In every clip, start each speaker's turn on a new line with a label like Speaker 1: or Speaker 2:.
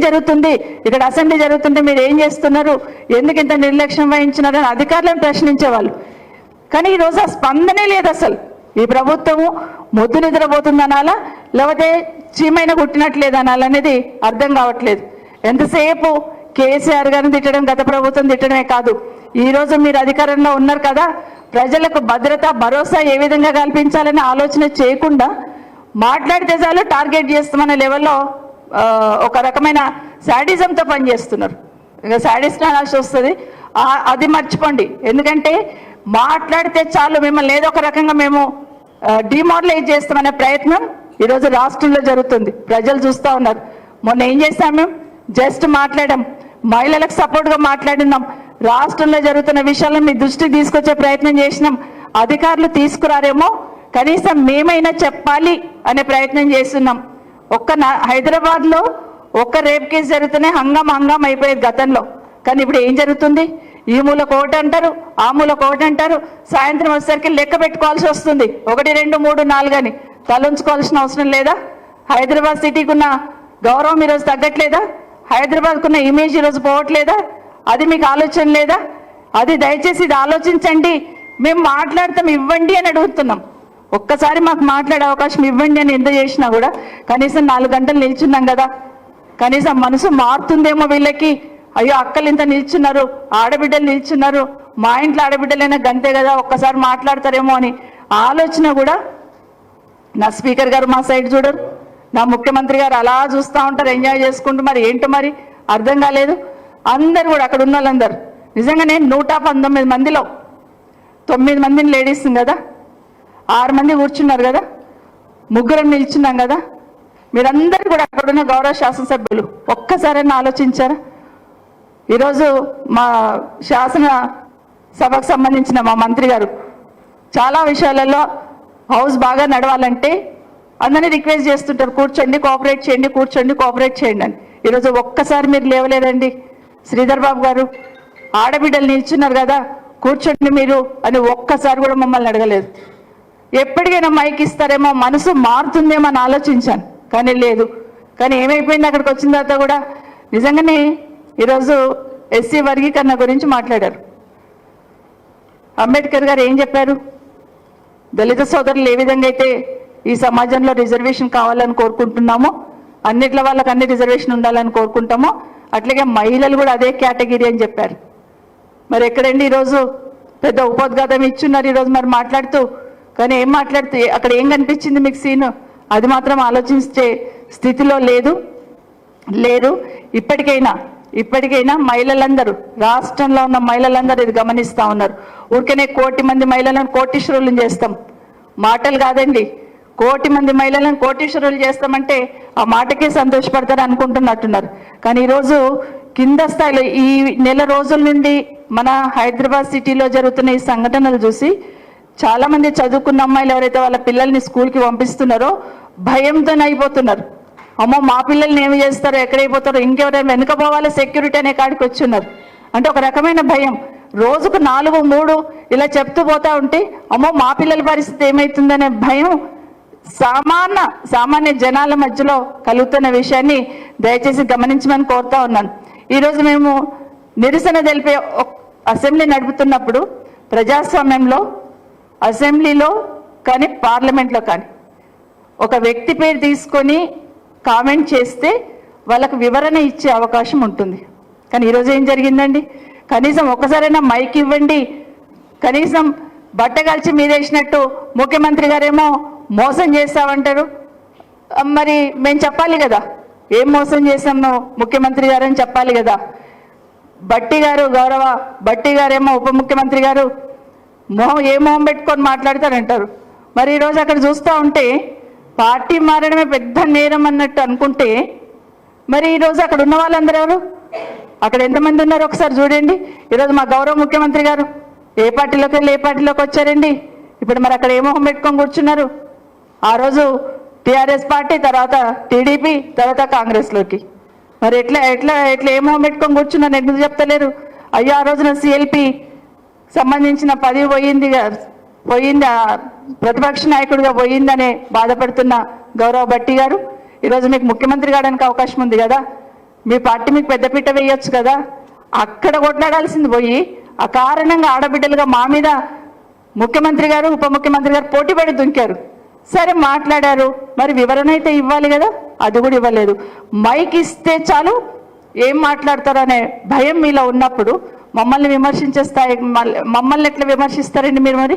Speaker 1: జరుగుతుంది, ఇక్కడ అసెంబ్లీ జరుగుతుంటే మీరు ఏం చేస్తున్నారు, ఎందుకు ఇంత నిర్లక్ష్యం వహించినారు అని అధికారులను ప్రశ్నించేవాళ్ళు. కానీ ఈరోజు ఆ స్పందనే లేదు. అసలు ఈ ప్రభుత్వము మొద్దు నిద్రపోతుందనాలా లేకపోతే చీమైన కుట్టినట్లేదనాలనేది అర్థం కావట్లేదు. ఎంతసేపు కేసీఆర్ గారిని తిట్టడం, గత ప్రభుత్వం తిట్టడమే కాదు, ఈరోజు మీరు అధికారంలో ఉన్నారు కదా, ప్రజలకు భద్రత భరోసా ఏ విధంగా కల్పించాలని ఆలోచన చేయకుండా మాట్లాడితే చాలు టార్గెట్ చేస్తామనే లెవెల్లో ఒక రకమైన శాడిజంతో పనిచేస్తున్నారు. ఇక శాడిస్ట్ అనాల్సి వస్తుంది, అది మర్చిపోండి. ఎందుకంటే మాట్లాడితే చాలు మిమ్మల్ని ఏదో ఒక రకంగా మేము డిమారలైజ్ చేస్తామనే ప్రయత్నం ఈరోజు రాష్ట్రంలో జరుగుతుంది. ప్రజలు చూస్తూ ఉన్నారు. మొన్న ఏం చేస్తాం, మేము జస్ట్ మాట్లాడాం, మహిళలకు సపోర్ట్గా మాట్లాడినాం, రాష్ట్రంలో జరుగుతున్న విషయాలను మీ దృష్టికి తీసుకొచ్చే ప్రయత్నం చేసినాం. అధికారులు తీసుకురారేమో, కనీసం మేమైనా చెప్పాలి అనే ప్రయత్నం చేస్తున్నాం. హైదరాబాద్లో ఒక్క రేప్ కేసు జరుగుతూనే హంగామా అయిపోయేది గతంలో. కానీ ఇప్పుడు ఏం జరుగుతుంది, ఈ మూల కోట అంటారు, ఆ మూల కోట అంటారు, సాయంత్రం వచ్చేసరికి లెక్క పెట్టుకోవాల్సి వస్తుంది, 1 2 3 4 అని. తలంచుకోవాల్సిన అవసరం లేదా? హైదరాబాద్ సిటీకి ఉన్న గౌరవం ఈరోజు తగ్గట్లేదా? హైదరాబాద్కు ఉన్న ఇమేజ్ ఈరోజు పోవట్లేదా? అది మీకు ఆలోచన లేదా? అది దయచేసి ఇది ఆలోచించండి. మేము మాట్లాడతాం, ఇవ్వండి అని అడుగుతున్నాం. ఒక్కసారి మాకు మాట్లాడే అవకాశం ఇవ్వండి అని ఎంత చేసినా కూడా కనీసం 4 గంటలు నిల్చున్నాం కదా, కనీసం మనసు మారుతుందేమో వీళ్ళకి. అయ్యో అక్కలు ఇంత నిల్చున్నారు, ఆడబిడ్డలు నిల్చున్నారు, మా ఇంట్లో ఆడబిడ్డలైనా గంతే కదా, ఒక్కసారి మాట్లాడతారేమో అని ఆలోచన కూడా. నా స్పీకర్ గారు మా సైడ్ చూడరు, నా ముఖ్యమంత్రి గారు అలా చూస్తూ ఉంటారు, ఎంజాయ్ చేసుకుంటూ. మరి ఏంటో మరి అర్థం కాలేదు. అందరు కూడా అక్కడ ఉన్న వాళ్ళందరూ నిజంగా నేను 119 మందిలో 9 మందిని లేడీస్ కదా, 6 మంది కూర్చున్నారు కదా, 3 నిల్చున్నాం కదా. మీరందరూ కూడా అక్కడున్న గౌరవ శాసనసభ్యులు ఒక్కసారైనా ఆలోచించారా? ఈరోజు మా శాసన సభకు సంబంధించిన మా మంత్రి గారు చాలా విషయాలలో హౌస్ బాగా నడవాలంటే అందరినీ రిక్వెస్ట్ చేస్తుంటారు, కూర్చోండి కోఆపరేట్ చేయండి, కూర్చోండి కోఆపరేట్ చేయండి అని. ఈరోజు ఒక్కసారి మీరు లేవలేదండి. శ్రీధర్ బాబు గారు ఆడబిడ్డలు నిల్చున్నారు కదా, కూర్చోండి మీరు అని ఒక్కసారి కూడా మమ్మల్ని అడగలేదు. ఎప్పటికైనా మైక్ ఇస్తారేమో, మనసు మారుతుందేమో అని ఆలోచించాను, కానీ లేదు. కానీ ఏమైపోయింది, అక్కడికి వచ్చిన తర్వాత కూడా నిజంగానే ఈరోజు ఎస్సీ వర్గీకరణ గురించి మాట్లాడారు. అంబేద్కర్ గారు ఏం చెప్పారు? దళిత సోదరులు ఏ విధంగా అయితే ఈ సమాజంలో రిజర్వేషన్ కావాలని కోరుకుంటున్నామో, అన్నిట్ల వాళ్ళకి అన్ని రిజర్వేషన్ ఉండాలని కోరుకుంటామో, అట్లాగే మహిళలు కూడా అదే కేటగిరీ అని చెప్పారు. మరి ఎక్కడండి ఈరోజు పెద్ద ఉపోద్ఘాతం ఇచ్చున్నారు ఈరోజు మరి మాట్లాడుతూ. కానీ ఏం మాట్లాడుతూ అక్కడ ఏం కనిపించింది మీకు సీను? అది మాత్రం ఆలోచించే స్థితిలో లేరు. ఇప్పటికైనా మహిళలందరూ, రాష్ట్రంలో ఉన్న మహిళలందరూ ఇది గమనిస్తూ ఉన్నారు. ఊరికనే 1 కోటి మంది మహిళలను కోటీశ్వరులను చేస్తాం మాటలు కాదండి. 1 కోటి మంది మహిళలను కోటీశ్వరులు చేస్తామంటే ఆ మాటకే సంతోషపడతారు అనుకుంటున్నట్టున్నారు. కానీ ఈరోజు కింద స్థాయిలో ఈ నెల రోజుల నుండి మన హైదరాబాద్ సిటీలో జరుగుతున్న ఈ సంఘటనలు చూసి చాలామంది చదువుకున్న అమ్మాయిలు ఎవరైతే వాళ్ళ పిల్లల్ని స్కూల్కి పంపిస్తున్నారో భయంతో అయిపోతున్నారు. అమ్మో మా పిల్లల్ని ఏమి చేస్తారో, ఎక్కడైపోతారో, ఇంకెవరైనా వెనుక పోవాలి సెక్యూరిటీ అనే కాడికి వచ్చున్నారు. అంటే ఒక రకమైన భయం. రోజుకు 4 3 ఇలా చెప్తూ పోతా ఉంటే అమ్మో మా పిల్లల పరిస్థితి ఏమవుతుందనే భయం సామాన్య జనాల మధ్యలో కలుగుతున్న విషయాన్ని దయచేసి గమనించమని కోరుతా ఉన్నాను. ఈరోజు మేము నిరసన తెలిపే అసెంబ్లీ నడుపుతున్నప్పుడు ప్రజాస్వామ్యంలో అసెంబ్లీలో కానీ పార్లమెంట్లో కానీ ఒక వ్యక్తి పేరు తీసుకొని కామెంట్ చేస్తే వాళ్ళకు వివరణ ఇచ్చే అవకాశం ఉంటుంది. కానీ ఈరోజు ఏం జరిగిందండి? కనీసం ఒక్కసారైనా మైక్ ఇవ్వండి. కనీసం బట్టగలిచి మీదేసినట్టు ముఖ్యమంత్రి గారేమో మోసం చేస్తామంటారు. మరి మేము చెప్పాలి కదా ఏం మోసం చేసాము ముఖ్యమంత్రి గారు అని చెప్పాలి కదా. గౌరవ బట్టి గారేమో ఉప ముఖ్యమంత్రి గారు మొహం పెట్టుకొని మాట్లాడతారంటారు. మరి ఈరోజు అక్కడ చూస్తూ ఉంటే పార్టీ మారడమే పెద్ద నేరం అన్నట్టు అనుకుంటే మరి ఈరోజు అక్కడ ఉన్న వాళ్ళందరూ ఎవరు, అక్కడ ఎంతమంది ఉన్నారు ఒకసారి చూడండి. ఈరోజు మా గౌరవ ముఖ్యమంత్రి గారు ఏ పార్టీలోకి వెళ్ళి ఏ పార్టీలోకి వచ్చారండి? ఇప్పుడు మరి అక్కడ ఏ మొహం పెట్టుకొని కూర్చున్నారు? ఆ రోజు టీఆర్ఎస్ పార్టీ, తర్వాత టీడీపీ, తర్వాత కాంగ్రెస్లోకి. మరి ఎట్లా ఎట్లా ఎట్లా ఏ మొహం పెట్టుకొని కూర్చున్నారు? ఎందుకు చెప్తలేరు? అయ్యో ఆ రోజున సిఎల్పి సంబంధించిన పదవి పోయింది, ప్రతిపక్ష నాయకుడిగా పోయిందనే బాధపడుతున్న గౌరవ భట్టి గారు ఈరోజు మీకు ముఖ్యమంత్రి కావడానికి అవకాశం ఉంది కదా. మీ పార్టీ మీకు పెద్దపీట వేయొచ్చు కదా, అక్కడ కొట్లాడాల్సింది పోయి అకారణంగా ఆడబిడ్డలుగా మా మీద ముఖ్యమంత్రి గారు ఉప ముఖ్యమంత్రి గారు పోటీపడి దుంకారు. సరే మాట్లాడారు, మరి వివరణ అయితే ఇవ్వాలి కదా, అది కూడా ఇవ్వలేదు. మైక్ ఇస్తే చాలు ఏం మాట్లాడతారనే భయం మీలో ఉన్నప్పుడు మమ్మల్ని విమర్శించే స్థాయి మమ్మల్ని ఎట్లా విమర్శిస్తారండి మీరు? మరి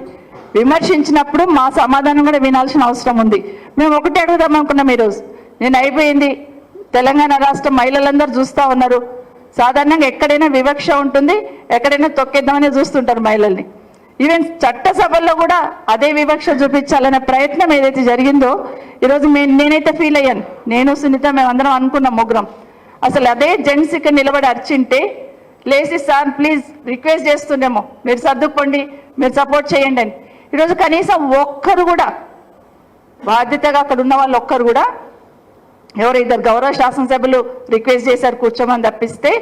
Speaker 1: విమర్శించినప్పుడు మా సమాధానం కూడా వినాల్సిన అవసరం ఉంది. మేము ఒకటి అడుగుదాం అనుకున్నాం ఈరోజు. నేను అయిపోయింది, తెలంగాణ రాష్ట్ర మహిళలందరూ చూస్తూ ఉన్నారు. సాధారణంగా ఎక్కడైనా వివక్ష ఉంటుంది, ఎక్కడైనా తొక్కేద్దామని చూస్తుంటారు మహిళల్ని. ఈవెన్ చట్టసభల్లో కూడా అదే వివక్ష చూపించాలనే ప్రయత్నం ఏదైతే జరిగిందో ఈరోజు నేనైతే ఫీల్ అయ్యాను. నేను సునీత మేమందరం అనుకున్నాం ముగ్గురం. అసలు అదే జెంట్స్ ఇక్కడ నిలబడి అర్చింటే లేచి సార్ ప్లీజ్ రిక్వెస్ట్ చేస్తుండేమో, మీరు సర్దుకోండి, మీరు సపోర్ట్ చేయండి అని. ఈరోజు కనీసం ఒక్కరు కూడా బాధ్యతగా అక్కడ ఉన్న వాళ్ళు ఒక్కరు కూడా, ఎవరు ఇద్దరు గౌరవ శాసనసభ్యులు రిక్వెస్ట్ చేశారు కూర్చోమని తప్పిస్తే,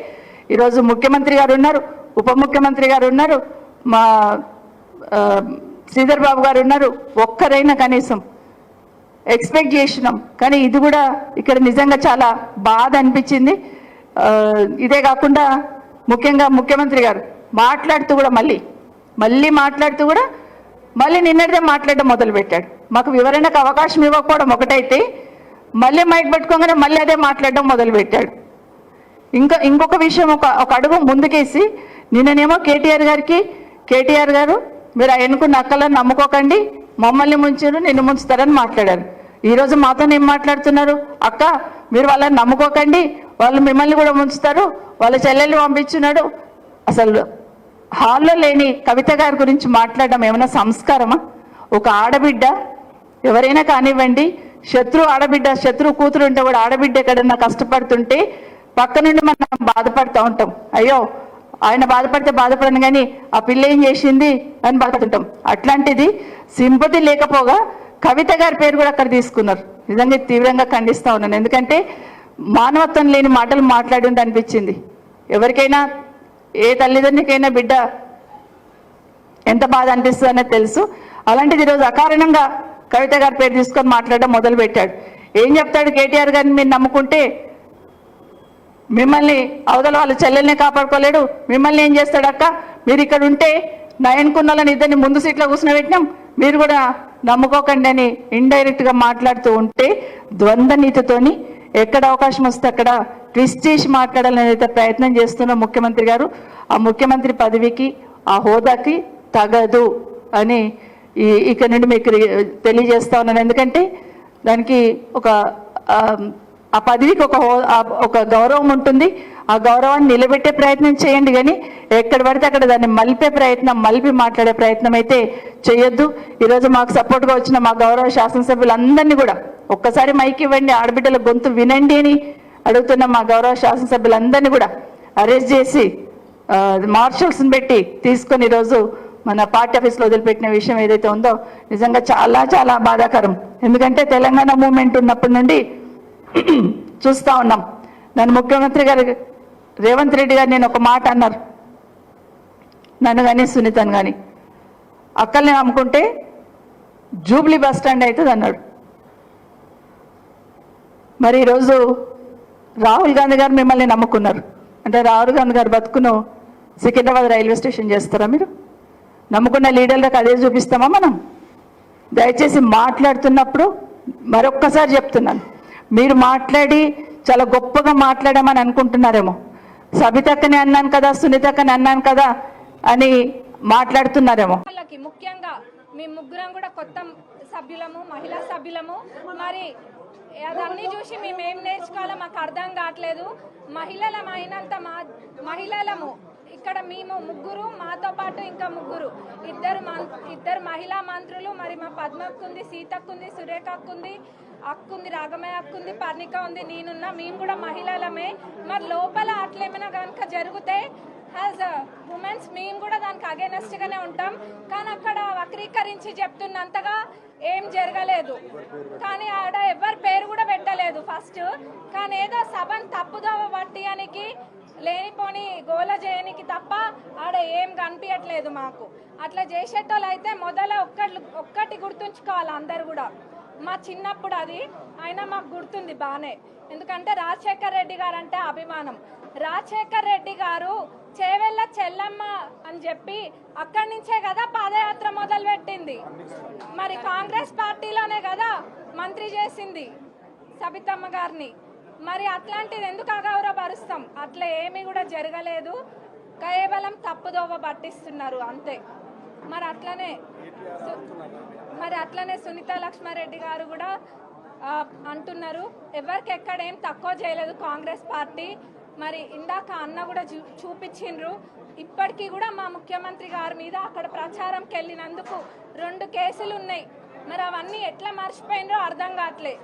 Speaker 1: ఈరోజు ముఖ్యమంత్రి గారు ఉన్నారు, ఉప ముఖ్యమంత్రి గారు ఉన్నారు, మా శ్రీధర్ బాబు గారు ఉన్నారు, ఒక్కరైనా కనీసం ఎక్స్పెక్ట్ చేసినాం. కానీ ఇది కూడా ఇక్కడ నిజంగా చాలా బాధ అనిపించింది. ఇదే కాకుండా ముఖ్యంగా ముఖ్యమంత్రి గారు మాట్లాడుతూ కూడా మళ్ళీ మాట్లాడుతూ కూడా మళ్ళీ నిన్నటిదే మాట్లాడడం మొదలుపెట్టాడు. మాకు వివరణకు అవకాశం ఇవ్వకపోవడం ఒకటైతే మళ్ళీ మైక్ పెట్టుకోగానే మళ్ళీ అదే మాట్లాడడం మొదలుపెట్టాడు. ఇంకొక విషయం ఒక అడుగు ముందుకేసి నిన్ననేమో కేటీఆర్ గారు మీరు ఎన్నుకున్న అక్కలను నమ్ముకోకండి, మమ్మల్ని ముంచారు, నిన్ను ముంచుతారని మాట్లాడారు. ఈరోజు మాతో ఏం మాట్లాడుతున్నారు? అక్క మీరు వాళ్ళని నమ్ముకోకండి, వాళ్ళు మిమ్మల్ని కూడా ముంచుతారు, వాళ్ళ చెల్లెల్ని పంపించున్నాడు. అసలు హాల్లో లేని కవిత గారి గురించి మాట్లాడడం ఏమైనా సంస్కారమా? ఒక ఆడబిడ్డ ఎవరైనా కానివ్వండి, శత్రు కూతురు ఉంటే కూడా ఆడబిడ్డ ఎక్కడన్నా కష్టపడుతుంటే పక్క నుండి మనం బాధపడుతూ ఉంటాం. అయ్యో ఆయన బాధపడితే బాధపడను కానీ ఆ పిల్ల ఏం చేసింది అని బాధపడుతుంటాం. అట్లాంటిది సింపతి లేకపోగా కవిత గారి పేరు కూడా అక్కడ తీసుకున్నారు. నిజంగా తీవ్రంగా ఖండిస్తూ ఉన్నాను. ఎందుకంటే మానవత్వం లేని మాటలు మాట్లాడి అనిపించింది. ఎవరికైనా ఏ తల్లిదండ్రులకైనా బిడ్డ ఎంత బాధ అనిపిస్తుంది అనేది తెలుసు. అలాంటిది ఈరోజు అకారణంగా కవిత గారి పేరు తీసుకొని మాట్లాడడం మొదలుపెట్టాడు. ఏం చెప్తాడు? కేటీఆర్ గారిని మీరు నమ్ముకుంటే మిమ్మల్ని అవతల వాళ్ళ చెల్లెల్ని కాపాడుకోలేడు, మిమ్మల్ని ఏం చేస్తాడు అక్క, మీరు ఇక్కడ ఉంటే నయన్కున్నలని ఇద్దరిని ముందు సీట్లో కూర్చునబెట్టినాం, మీరు కూడా నమ్ముకోకండి అని ఇండైరెక్ట్గా మాట్లాడుతూ ఉంటే ద్వంద్వ నీతితోని ఎక్కడ అవకాశం వస్తే అక్కడ ట్విస్ట్ చేసి మాట్లాడాలని అయితే ప్రయత్నం చేస్తున్న ముఖ్యమంత్రి గారు ఆ ముఖ్యమంత్రి పదవికి ఆ హోదాకి తగదు అని ఇక్కడ నుండి మీకు తెలియజేస్తా ఉన్నాను. ఎందుకంటే దానికి ఆ పదవికి ఒక గౌరవం ఉంటుంది. ఆ గౌరవాన్ని నిలబెట్టే ప్రయత్నం చేయండి, కానీ ఎక్కడ పడితే అక్కడ దాన్ని మలిపి మాట్లాడే ప్రయత్నం అయితే చేయొద్దు. ఈరోజు మాకు సపోర్ట్గా వచ్చిన మా గౌరవ శాసనసభ్యులందరినీ కూడా ఒక్కసారి మైక్ ఇవ్వండి, ఆడబిడ్డల గొంతు వినండి అని అడుగుతున్న మా గౌరవ శాసనసభ్యులందరినీ కూడా అరెస్ట్ చేసి మార్షల్స్ని పెట్టి తీసుకొని ఈరోజు మన పార్టీ ఆఫీస్లో వదిలిపెట్టిన విషయం ఏదైతే ఉందో నిజంగా చాలా చాలా బాధాకరం. ఎందుకంటే తెలంగాణ మూవ్మెంట్ ఉన్నప్పటి నుండి చూస్తూ ఉన్నాం. నన్ను ముఖ్యమంత్రి గారు రేవంత్ రెడ్డి గారు నేను ఒక మాట అన్నారు, నన్ను కానీ సునీతను కానీ, అక్కల్ని నమ్ముకుంటే జూబ్లీ బస్ స్టాండ్ అవుతుంది అన్నాడు. మరి ఈరోజు రాహుల్ గాంధీ గారు మిమ్మల్ని నమ్ముకున్నారు అంటే రాహుల్ గాంధీ గారు బతుకును సికింద్రాబాద్ రైల్వే స్టేషన్ చేస్తారా? మీరు నమ్ముకున్న లీడర్లకు అదే చూపిస్తామా మనం? దయచేసి మాట్లాడుతున్నప్పుడు మరొక్కసారి చెప్తున్నాను, మీరు మాట్లాడి చాలా గొప్పగా మాట్లాడామని అనుకుంటున్నారేమో. సబితక్కని అన్నాను కదా, సునీతక్కని అన్నాను కదా అని మాట్లాడుతున్నారేమో.
Speaker 2: ముఖ్యంగా మీ ముగ్గురం కూడా కొత్త సభ్యులము, మహిళా సభ్యులము. మరి అదన్నీ చూసి మేము ఏం నేర్చుకోవాలో మాకు అర్థం కావట్లేదు. మహిళలము ఇక్కడ మేము ముగ్గురు, మాతో పాటు ఇంకా ముగ్గురు, ఇద్దరు మహిళా మంత్రులు, మరి మా పద్మక్కుంది, సీతక్కుంది, సురేఖక్కుంది, అక్కుంది, రాగమయ్య అక్కుంది, పర్ణిక ఉంది, నేనున్నా, మేము కూడా మహిళలమే. మరి లోపల అట్లేమైనా కనుక జరిగితే యాజ్ ఉమెన్స్ మేము కూడా దానికి అగేనెస్ట్గానే ఉంటాం. కానీ అక్కడ వక్రీకరించి చెప్తున్నంతగా ఏం జరగలేదు. కానీ ఆడ ఎవరి పేరు కూడా పెట్టలేదు ఫస్ట్. కానీ ఏదో సభను తప్పుదోవ పట్టియానికి, లేనిపోని గోల చేయనికి తప్ప ఆడ ఏం కనిపించట్లేదు మాకు. అట్లా చేసేటోళ్ళు అయితే ఒక్కటి గుర్తుంచుకోవాలి అందరు కూడా, మా చిన్నప్పుడు అది అయినా మాకు గుర్తుంది బాగానే, ఎందుకంటే రాజశేఖర్ రెడ్డి గారు అంటే అభిమానం. రాజశేఖర్ రెడ్డి గారు చేవెళ్ళ చెల్లమ్మ అని చెప్పి అక్కడి నుంచే కదా పాదయాత్ర మొదలు పెట్టింది. మరి కాంగ్రెస్ పార్టీలోనే కదా మంత్రి చేసింది సబితమ్మ గారిని. మరి అట్లాంటిది ఎందుకు అగౌరవపరుస్తాం? అట్లా ఏమీ కూడా జరగలేదు, కేవలం తప్పుదోవ పట్టిస్తున్నారు అంతే. మరి అట్లనే సునీత లక్ష్మారెడ్డి గారు కూడా అంటున్నారు ఎవరికి ఎక్కడ ఏం తక్కువ చేయలేదు కాంగ్రెస్ పార్టీ. మరి ఇందాక అన్న కూడా చూపించిండ్రు, ఇప్పటికీ కూడా మా ముఖ్యమంత్రి గారి మీద అక్కడ ప్రచారంకి వెళ్ళినందుకు 2 కేసులు ఉన్నాయి. మరి అవన్నీ ఎట్లా మర్చిపోయినరో అర్థం కావట్లే.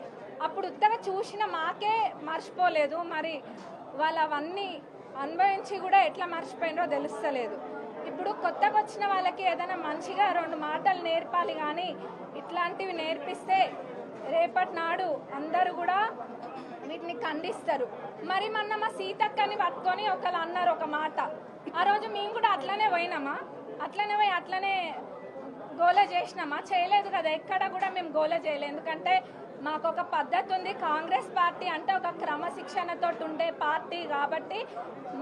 Speaker 2: అప్పుడు ఉత్తగా చూసిన మాకే మర్చిపోలేదు, మరి వాళ్ళు అవన్నీ అనుభవించి కూడా ఎట్లా మర్చిపోయినరో తెలుస్తలేదు. ఇప్పుడు కొత్తగా వచ్చిన వాళ్ళకి ఏదైనా మంచిగా 2 మాటలు నేర్పాలి, కానీ ఇట్లాంటివి నేర్పిస్తే రేపటి నాడు అందరూ కూడా వీటిని ఖండిస్తారు. మరి మొన్న మా సీతక్కని పట్టుకొని ఒకళ్ళు అన్నారు ఒక మాట, ఆ రోజు మేము కూడా అట్లనే పోయినామా? అట్లనే పోయి అట్లనే గోల చేసినామా? చేయలేదు కదా, ఎక్కడ కూడా మేము గోల చేయలేదు. ఎందుకంటే మాకు ఒక పద్ధతి ఉంది. కాంగ్రెస్ పార్టీ అంటే ఒక క్రమశిక్షణతో ఉండే పార్టీ కాబట్టి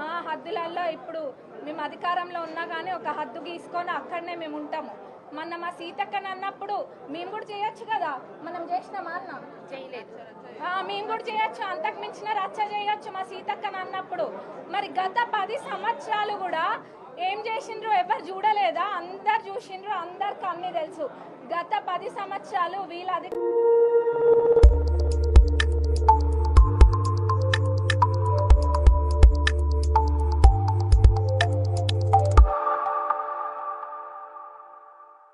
Speaker 2: మా హద్దులలో ఇప్పుడు మేము అధికారంలో ఉన్నా కానీ ఒక హద్దు గీసుకొని అక్కడనే మేము ఉంటాము. మొన్న మా సీతక్కని అన్నప్పుడు మేము కూడా చేయొచ్చు కదా, మనం చేసినామా అన్న? చేయలేదు. మేము కూడా చేయొచ్చు, అంతకు మించిన రచ్చ చేయొచ్చు మా సీతక్కని అన్నప్పుడు. మరి గత 10 సంవత్సరాలు కూడా ఏం చేసిండ్రు ఎవరు చూడలేదా? అందరు చూసిండ్రు, అందరికి అన్నీ తెలుసు. గత 10 సంవత్సరాలు వీళ్ళది